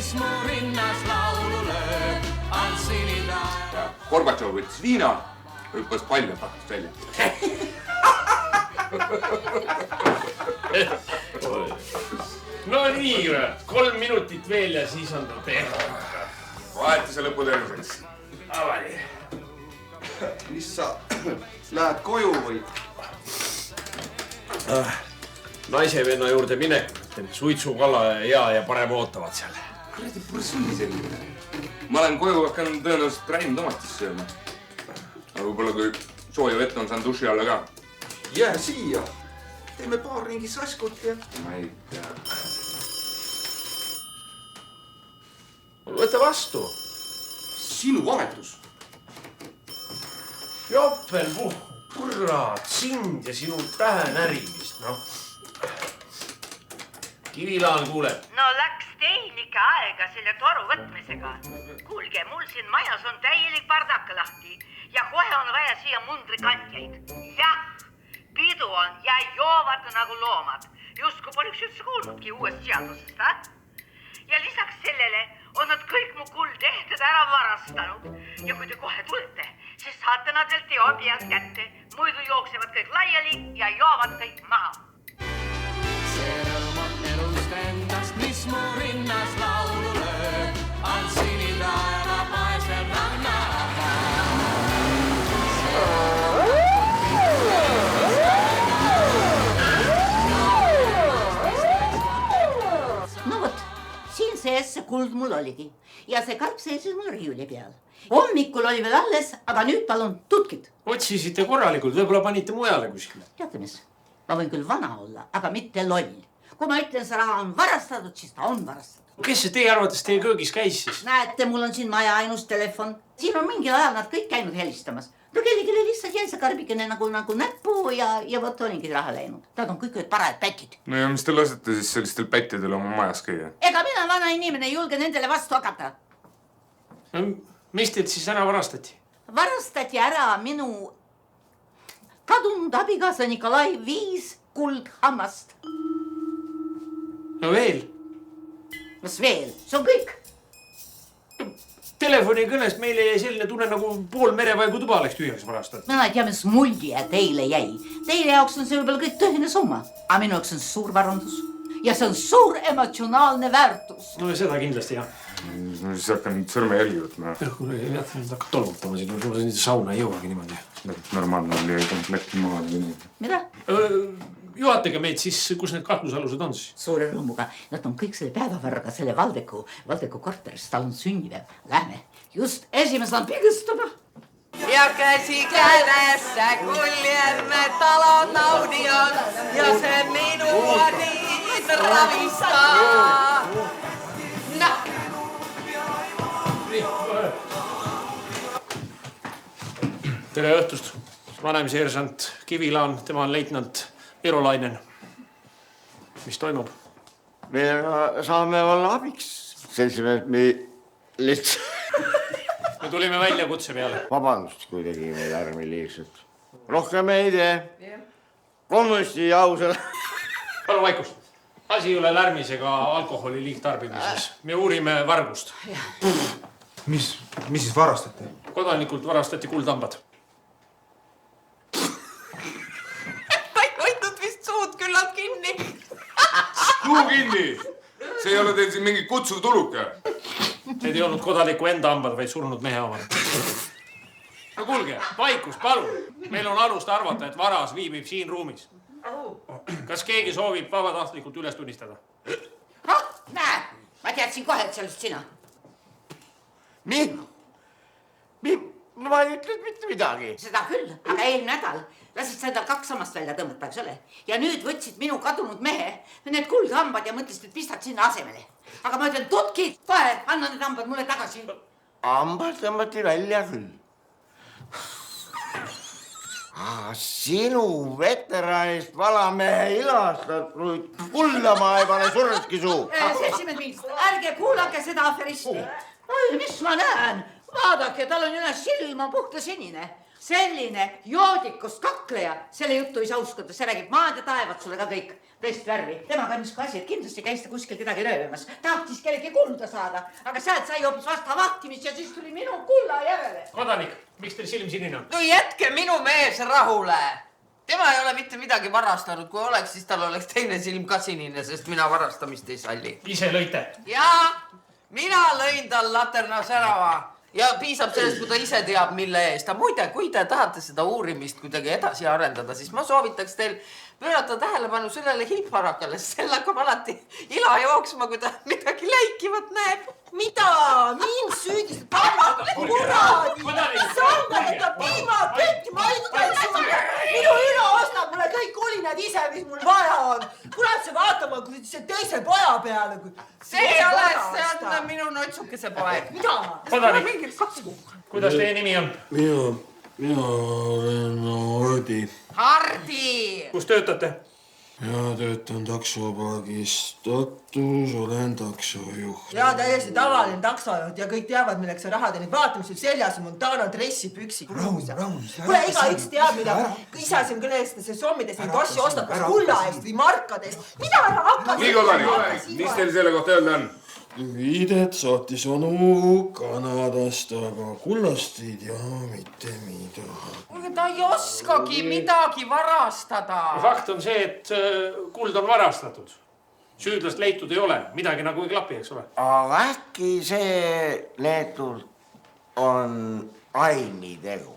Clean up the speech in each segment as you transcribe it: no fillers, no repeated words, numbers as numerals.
mis mu rinnas laulu lööb, on sinitaeva. Gorbatšov võttis viina, hüppas palli ja pakkus välja. No nii, 3 minutit veel ja siis on ta tehtud. Vahetuse lõpu terviseks. Avali. Mis sa lähed koju või? Naise venna juurde minek, suitsukala ja parem ootavad seal. Kuradi pursuuni selline. Ma olen koju hakanud tõenäoliselt räimtomatist sööma. Aga võib-olla kui sooja vett on saanud duši alla ka. Jää siia. Teeme paar ringi saskut ja... Ma ei tea. Võta vastu. Sinu vahetus. Joppelpuh, kurat, sind ja sinu pähe närimist, noh. Kivilaan kuuleb. No läks teil ikka aega selle toru võtmisega. Kuulge, mul siin majas on täielik bardak lahti ja kohe on vaja siia mundrikandjaid. Jah, pidu on ja joovad nagu loomad. Justkui poleks üldse kuulnudki uuest seadusest, ha? Ja lisaks sellele on nad kõik mu kuldehted ära varastanud. Ja kui te kohe tulete, siis saate nad veel teo pealt kätte. Muidu jooksevad kõik laiali ja joovad kõik maha. See rõõm on elust endast, mis mu rinnas laulu lööb, on sinitaeva paesel rannapaa. No vot, siin sees see kuld mul oligi ja see karp seisis mul riiuli peal. Hommikul oli veel alles, aga nüüd palun tutkid. Otsisite korralikult, võib-olla panite mujale kuskile. Teate mis, ma võin küll vana olla, aga mitte loll. Kui ma ütlen, see raha on varastatud, siis ta on varastatud. Kes see teie arvates teie köögis käis siis? Näete, mul on siin maja ainus telefon. Siin on mingil ajal nad kõik käinud helistamas. No kellelegi lihtsalt jäi see karbikene nagu näppu ja võt olingi raha läinud. Nad on kõik parajad pätid. No ja mis te lasete siis sellistel pättidel oma majas käia? Ega mina vana inimene ei julge nendele vastu hakata. Mis teid siis ära varastati? Varastati ära minu kadunud abikaasa Nikolai 5 kuldhammast. No veel? Mis veel? See on kõik. Telefonikõnest meile jäi selline tunne nagu pool merevaigu tuba oleks tühjaks varastatud. Mina ei tea, mis mulje teile jäi. Teile jaoks on see võib-olla kõik tõhine summa. Aga minu jaoks on suur varandus. Ja see on suur emotsionaalne väärtus. No seda kindlasti, jah. No siis hakkan nüüd sõrmejälgi võtma. Kuule, hakkab tolmutama siin. Ma sauna ei jõuagi niimoodi. Normaalne oli komplekti maha. Mida? Juhatage meid siis, kus need kahtlusalused on siis? Suure rõõmuga. Nad on kõik selle päevavarraga selle Valdeku korteris. Tal on sünnipäev. Lähme. Just esimesena pigistama. Ja käsi kädessä kuljemme talon naudion ja se minua niin ravistaa. No. Tere õhtust. Vanem seersant Kivilaan, tema on leitnant Erolainen. Mis toimub? Me saame olla abiks. Seltsimees, me lihtsalt... Me tulime välja kutse peale. Vabandust, kui tegime lärmi liigselt. Rohkem ei tee. Kommunisti ausale. Palun vaikust. Asi ei ole lärmis ega alkoholi liigtarbimises. Me uurime vargust. Mis siis varastati? Kodanikult varastati kuldhambad. Ma ei hoidnud vist suud küllalt kinni. Suu kinni! See ei ole teil siin mingi kutsuv tuluke. Need ei olnud kodaniku enda hambad, vaid surnud mehe omad. No kuulge, vaikus, palun. Meil on alust arvata, et varas viibib siin ruumis. Kas keegi soovib vabatahtlikult üles tunnistada? Näe, ma teadsin kohe, et sellest sina. Ma ei ütled mitte midagi. Seda küll, aga eelmine nädal lasid sa endal 2 sammast välja tõmmata, eks ole? Ja nüüd võtsid minu kadunud mehe need kuldhambad ja mõtlesid, et pistad sinna asemele. Aga ma ütlen, tutki, kohe, anna need hambad mulle tagasi. Hambad tõmmati välja küll. Sinu veteranist valamehe ilastad, kulda ma ei pane surreski suu. Seltsimees Miilst, ärge kuulake seda aferisti. Oi, mis ma näen? Vaadake, tal on üle silm on puhta sinine. selline joodikust kakleja, selle juttu ei saa uskuda, see räägib maad ja taevad sulle ka kõik. Tõest värvi. Temaga on niisugune asi, et kindlasti käis ta kuskil kedagi röövimas. Tahtis kellegi kulda saada, aga sealt sai hoopis vasta vahtimist ja siis tuli minu kulla järele. Kodanik, miks teil silm sinine on? No jätke minu mees rahule. Tema ei ole mitte midagi varastanud. Kui oleks, siis tal oleks teine silm ka sinine, sest mina varastamist ei salli. Ise lõite? Jaa, mina lõin tal Laterna särava. Ja piisab sellest, kui ta ise teab, mille eest. Muide, kui te tahate seda uurimist kuidagi edasi arendada, siis ma soovitaks teil pöörata tähelepanu sellele hiipvarakale, sest sel hakkab alati ila jooksma, kui ta midagi läikivat näeb. Mida? Mind süüdistab? Kuradi! Samme võtta piimakütti, ma ütlen sulle! Minu üle ostab mulle kõik kolinad ise, mis mul vaja on. Kurat, see vaatama see teise poja peale. See ei ole, see on minu notsukese poeg. Mida? Kodanik, kuidas teie nimi on? Mina olen Hardi. Hardi! Kus töötate? Mina töötan taksopaagis Tartus, olen taksojuht. Jaa, täiesti tavaline taksojuht ja kõik teavad, milleks see raha teenib. Vaatame sul seljas Montana dressi püksi. Kule, igaüks teab, mida isa siin kõnelest, see sommides neid asju ostab, kas kulla eest või markadest. Mida ära hakkas? Nii, kodanik, mis teil selle kohta öelda on? Viidet saatis onu Kanadast, aga kullast ei tea mitte midagi. Ta ei oskagi midagi varastada. Fakt on see, et kuld on varastatud. Süüdlast leitud ei ole. Midagi nagu ei klapi, eks ole. Aga äkki see leetult on Aini tegu.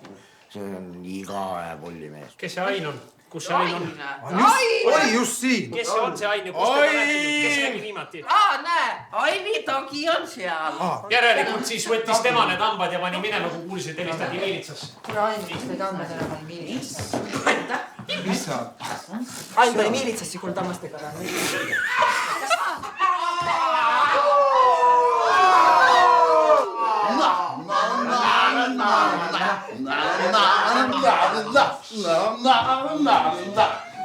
See on igae pullimees. Kes see Ain on? Kus see Ain on? Oli just siin. Kes see on see Ain ja kus te rääkinud? Kes nägi viimati? Näe, Aini tagi on seal. Järelikult siis võttis tema need hambad ja pani minema, kui kuulsid, helistati miilitsas. Ain, miks neid andmed ära pani miilitsasse? Mis sa? Ain pani miilitsasse kuldammastega.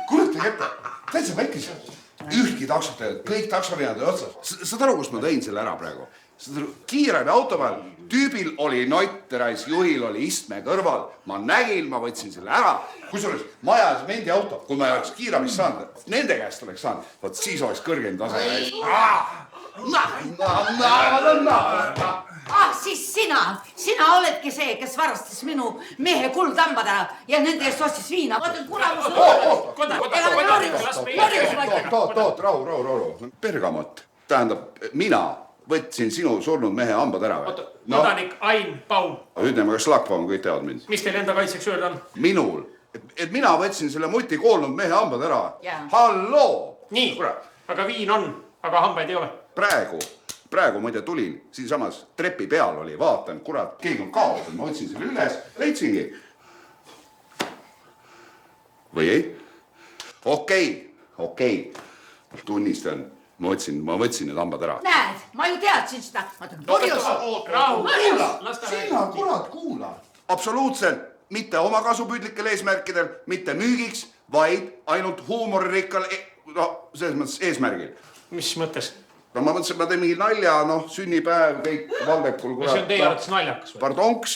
Kujutage ette, täitsa väikes. Ühtki taksot ei olnud, kõik taksoriinad otsas. Saad aru, kust ma tõin selle ära praegu? Kiirabi auto peal, tüübil oli notterais, juhil oli istme kõrval. Ma nägin, ma võtsin selle ära. Kusjuures majas mendi auto, kui ma oleks kiirabis saanud, nende käest oleks saanud, võt siis oleks kõrgem tase. Siis sina oledki see, kes varastas minu mehe kuldhambad ära ja nende eest ostis viina. Vaata, Toot, rahu. Bergamot, tähendab, mina võtsin sinu surnud mehe hambad ära. Kodanik Ain Paun. Ütleme, kas Slagbaum kõik teavad mind? Mis teil enda kaitseks öelda on? Minul, et mina võtsin selle muti koolnud mehe hambad ära. Halloo! Nii, aga viin on, aga hambaid ei ole. Praegu muide tulin, siinsamas trepi peal oli, vaatan, kurat, keegi on kaotanud, ma võtsin selle üles, leidsingi. Või ei? Okei, tunnistan, ma võtsin need hambad ära. Näed, ma ju teadsin seda. Sina, kurat, kuula. Absoluutselt mitte omakasupüüdlikel eesmärkidel, mitte müügiks, vaid ainult huumoririkkal, selles mõttes eesmärgil. Mis mõttes? No ma mõtlesin, et ma teen mingi nalja, sünnipäev, kõik Valdekul. See on teie arvates naljakas või?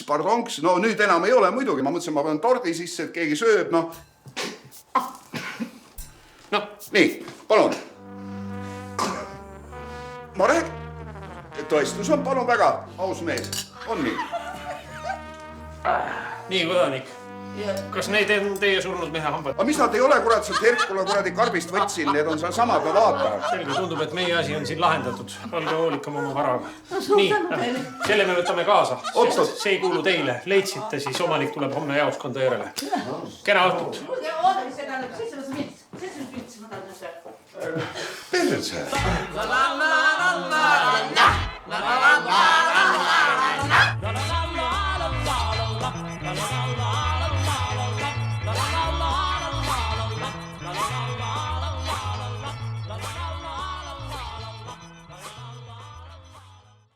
Pardonks, no nüüd enam ei ole muidugi. Ma mõtlesin, ma panen tordi sisse, et keegi sööb, Nii, palun. Ma tõestus on, palun väga, aus mees. On nii? Nii, kodanik. Kas need on teie surnud mehe hambad? Aga mis nad ei ole, kurat, sealt Herkula kuradi karbist võtsin, need on samad, ma vaatan. Selge, tundub, et meie asi on siin lahendatud. Olge hoolikam oma varaga. Nii, selle me võtame kaasa, sest see ei kuulu teile. Leidsite, siis omanik tuleb homme jaoskonda järele. Kena õhtut. Oodake seda, 7 mints, ma tahan seda. Perse.